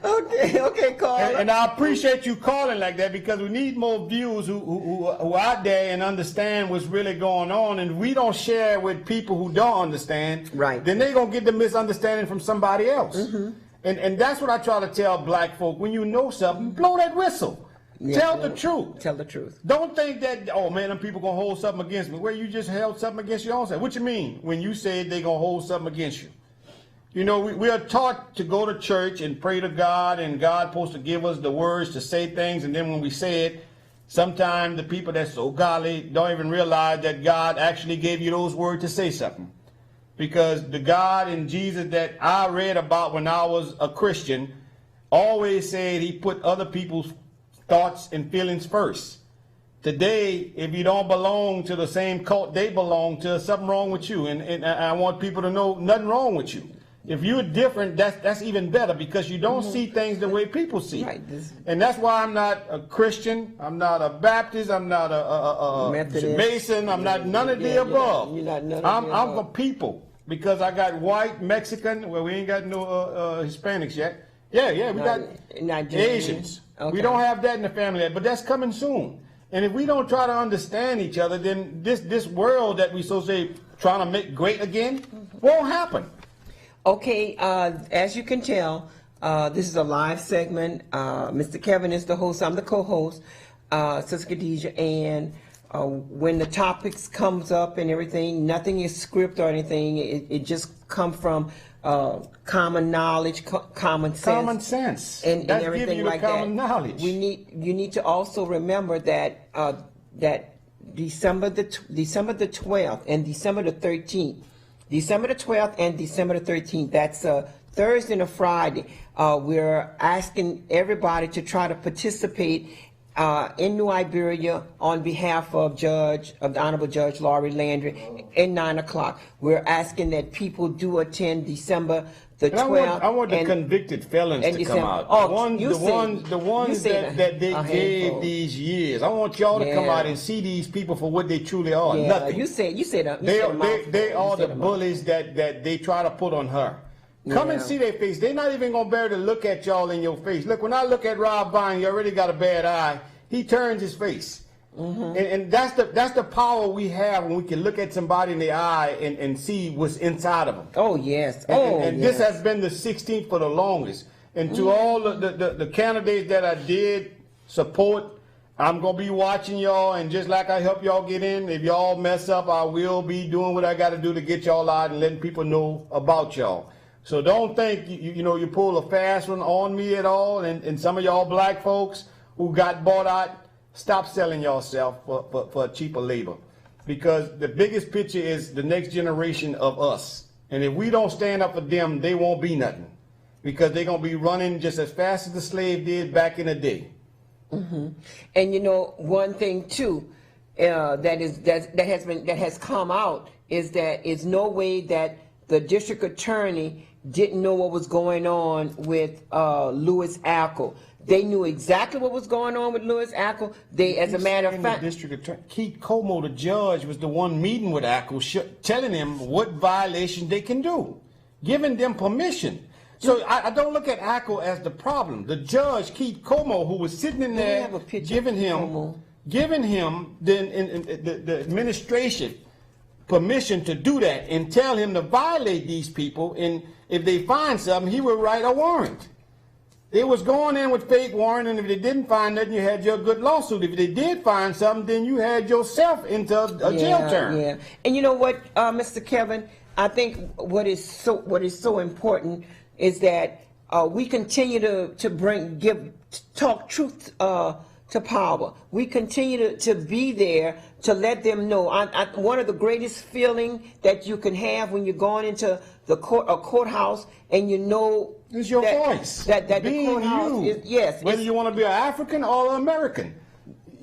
Okay, Carl. And I appreciate you calling like that because we need more viewers who are out there and understand what's really going on. And we don't share with people who don't understand, right? Then they're going to get the misunderstanding from somebody else. And that's what I try to tell black folk. When you know something, blow that whistle. Yeah, tell the truth. Tell the truth. Don't think that, oh man, them people going to hold something against me. Well, you just held something against your own self. What you mean when you said they going to hold something against you? You know, we are taught to go to church and pray to God, and God's supposed to give us the words to say things, and then when we say it, sometimes the people that's so godly don't even realize that God actually gave you those words to say something. Because the God and Jesus that I read about when I was a Christian always said he put other people's thoughts and feelings first. Today, if you don't belong to the same cult they belong to, something wrong with you. And I want people to know nothing wrong with you. If you're different, that's even better because you don't see things the way people see. Right. And that's why I'm not a Christian, I'm not a Baptist, I'm not a Mason, I'm not none of the above. You're not none of I'm the above. for people because I got white, Mexican, well, we ain't got no Hispanics yet. Yeah, we got Asians. Okay. We don't have that in the family yet, but that's coming soon. And if we don't try to understand each other, then this world that we so say trying to make great again won't happen. Okay, as you can tell, this is a live segment. Mr. Kevin is the host. I'm the co-host, Sister Khadijah. And when the topics comes up and everything, nothing is script or anything. It just comes from common knowledge, common sense. Common sense. And That's everything giving you like the common that. knowledge. You need to also remember that that December the 12th and December the 13th. December the 12th and December the 13th, that's a Thursday and a Friday. We're asking everybody to try to participate in New Iberia on behalf of the Honorable Judge Laurie Landry at 9 o'clock. We're asking that people do attend December the 12th. I want the convicted felons to come out. Oh, the ones that they gave these years. I want y'all to come out and see these people for what they truly are. Yeah, Nothing. They are the bullies that they try to put on her. Come and see their face. They're not even going to bear to look at y'all in your face. Look, when I look at Rob Vine, he already got a bad eye. He turns his face. And that's the power we have when we can look at somebody in the eye and see what's inside of them. Oh, yes. And this has been the 16th for the longest. And to all the candidates that I did support, I'm going to be watching y'all. And just like I help y'all get in, if y'all mess up, I will be doing what I got to do to get y'all out and letting people know about y'all. So don't think, you pull a fast one on me at all. And some of y'all black folks who got bought out, stop selling yourself for cheaper labor. Because the biggest picture is the next generation of us. And if we don't stand up for them, they won't be nothing. Because they're going to be running just as fast as the slave did back in the day. And one thing too, that has come out is that it's no way that the district attorney didn't know what was going on with Louis Ackle. They knew exactly what was going on with Louis Ackle. As a matter of fact, the district attorney, Keith Como, the judge, was the one meeting with Ackle, telling him what violations they can do, giving them permission. So I don't look at Ackle as the problem. The judge, Keith Como, who was sitting in there, giving him the administration permission to do that and tell him to violate these people. And if they find something, he would write a warrant. They was going in with fake warrant, and if they didn't find nothing, you had your good lawsuit. If they did find something, then you had yourself into a jail term. Yeah, and you know what, Mr. Kevin, I think what is so important is that we continue to talk truth to power. We continue to be there to let them know. One of the greatest feeling that you can have when you're going into a courthouse and it's your voice. That being the courthouse you. is, yes. Whether you want to be an African or an American.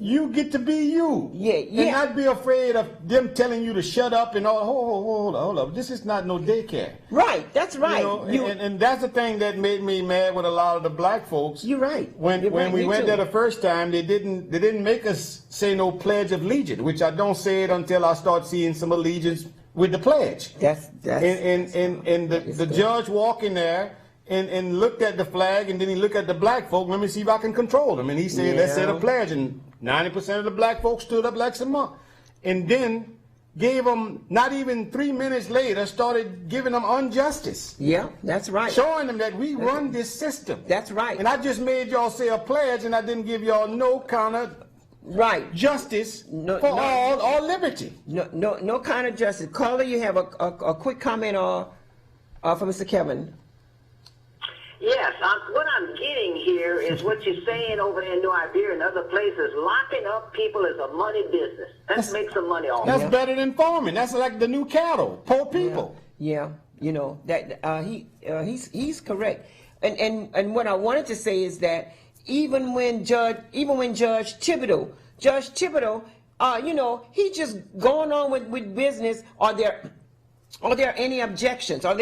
You get to be you. Yeah, yeah. And not be afraid of them telling you to shut up and all. Hold up. This is not no daycare. Right, that's right. And that's the thing that made me mad with a lot of the black folks. You're right. When we went there the first time, they didn't make us say no Pledge of Allegiance, which I don't say it until I start seeing some allegiance with the pledge. That's and the judge walked in there and looked at the flag, and then he looked at the black folk. Let me see if I can control them. And he said, let's say the pledge. And 90% of the black folks stood up like some monk. And then gave them, not even 3 minutes later, started giving them injustice. Yeah, that's right. Showing them that we run this system. That's right. And I just made y'all say a pledge, and I didn't give y'all no kind of justice for all liberty. No kind of justice. Caller, you have a quick comment for Mr. Kevin. Yes, what I'm getting here is what you're saying over there in New Iberia and other places. Locking up people is a money business. Let's make some money off. That's better than farming. That's like the new cattle, poor people. Yeah, you know that he's correct. And what I wanted to say is that even when Judge Thibodeau, you know, he just going on with business. Are there any objections? None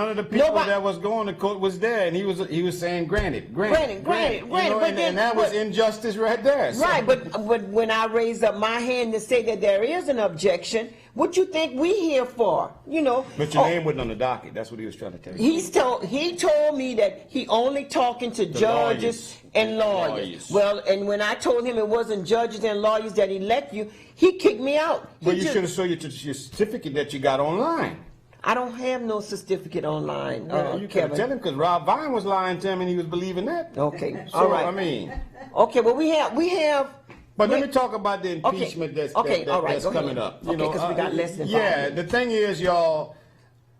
of the people that was going to court was there, and he was saying, granted. And that was injustice right there. So. Right, but when I raised up my hand to say that there is an objection, what you think we here for? You know. But your name wasn't on the docket. That's what he was trying to tell you. He told me that he only talking to judges and lawyers. Well, and when I told him it wasn't judges and lawyers that elect you, he kicked me out. But you should have showed your certificate that you got online. I don't have no certificate online, you Kevin. can't tell him because Rob Vine was lying to him and he was believing that. Okay, so, all right. I mean. Okay, well we have. But let me talk about the impeachment that's coming up. You know, because we got less than 5 minutes. The thing is, y'all,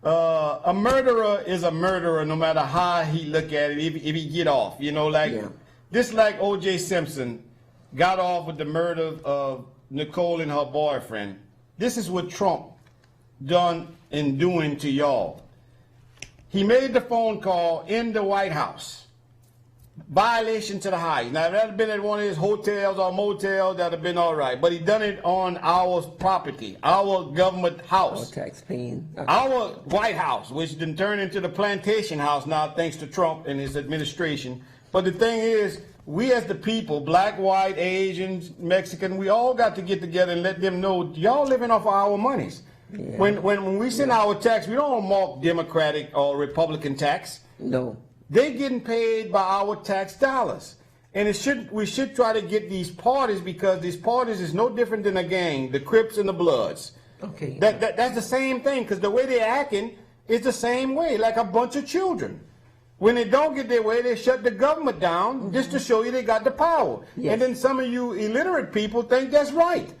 a murderer is a murderer no matter how he look at it, if he get off. You know, just like O.J. Simpson got off with the murder of Nicole and her boyfriend. This is what Trump done and doing to y'all. He made the phone call in the White House. Violation to the highest. Now, if that had been at one of his hotels or motels, that would have been all right. But he done it on our property, our government house. Taxpaying. Our White House, which then turned into the plantation house now, thanks to Trump and his administration. But the thing is, we as the people, black, white, Asians, Mexican, we all got to get together and let them know y'all living off of our monies. Yeah. When we send our tax, we don't mark Democratic or Republican tax. No. They getting paid by our tax dollars. And we should try to get these parties, because these parties is no different than a gang, the Crips and the Bloods. Okay. That's the same thing, because the way they're acting is the same way, like a bunch of children. When they don't get their way, they shut the government down just to show you they got the power. Yes. And then some of you illiterate people think that's right.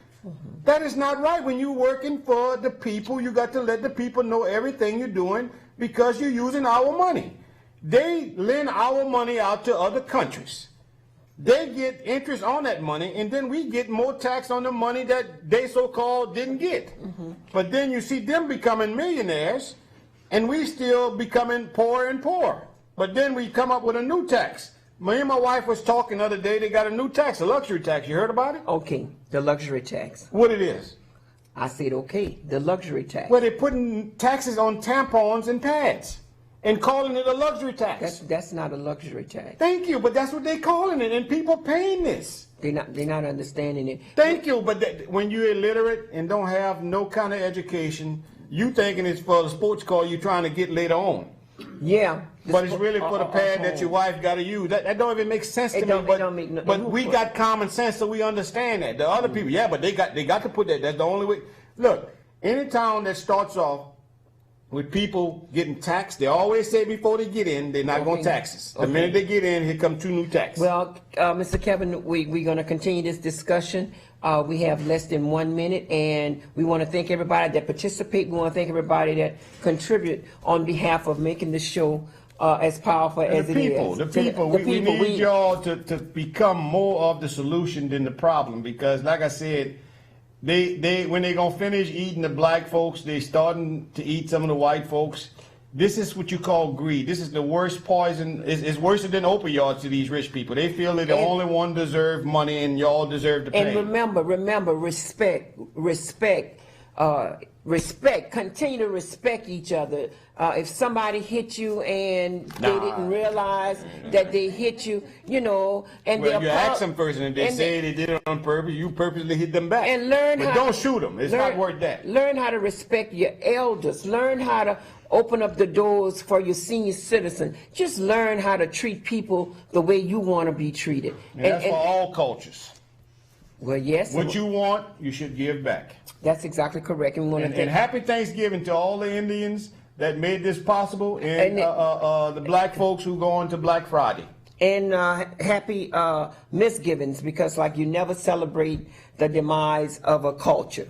That is not right. When you're working for the people, you got to let the people know everything you're doing, because you're using our money. They lend our money out to other countries. They get interest on that money, and then we get more tax on the money that they so-called didn't get. But then you see them becoming millionaires, and we still becoming poorer and poorer. But then we come up with a new tax. Me and my wife was talking the other day, they got a new tax, a luxury tax. You heard about it? Okay, the luxury tax. What it is? I said, okay, the luxury tax. Well, they're putting taxes on tampons and pads and calling it a luxury tax. That's not a luxury tax. Thank you, but that's what they're calling it, and people paying this. They're not understanding it. Thank you, but when you're illiterate and don't have no kind of education, you thinking it's for the sports car you're trying to get later on. Yeah. But it's really for the pad that your wife got to use. That don't even make sense to me. But we got common sense, so we understand that. The other people, but they got to put that. That's the only way. Look, any town that starts off with people getting taxed, they always say before they get in, they're not going to tax us. The minute they get in, here come 2 new taxes. Well, Mr. Kevin, we're going to continue this discussion. We have less than 1 minute, and we want to thank everybody that participate. We want to thank everybody that contribute on behalf of making the show as powerful as it is. The people, we need y'all to become more of the solution than the problem, because like I said, they when they gonna finish eating the black folks, they starting to eat some of the white folks, This is what you call greed. This is the worst poison. It's worse than opioids to these rich people. They feel they're the only one deserve money and y'all deserve to pay. And remember, respect. Continue to respect each other. If somebody hit you and they didn't realize that they hit you, you know, and well, you ask them first, and if they say they did it on purpose, you purposely hit them back. And learn but don't shoot them. It's not worth that. Learn how to respect your elders. Learn how to open up the doors for your senior citizen. Just learn how to treat people the way you want to be treated. And that's for all cultures. Well, yes. What you want, you should give back. That's exactly correct. And happy Thanksgiving to all the Indians that made this possible, and the black folks who go on to Black Friday. And happy misgivings, because like you never celebrate the demise of a culture.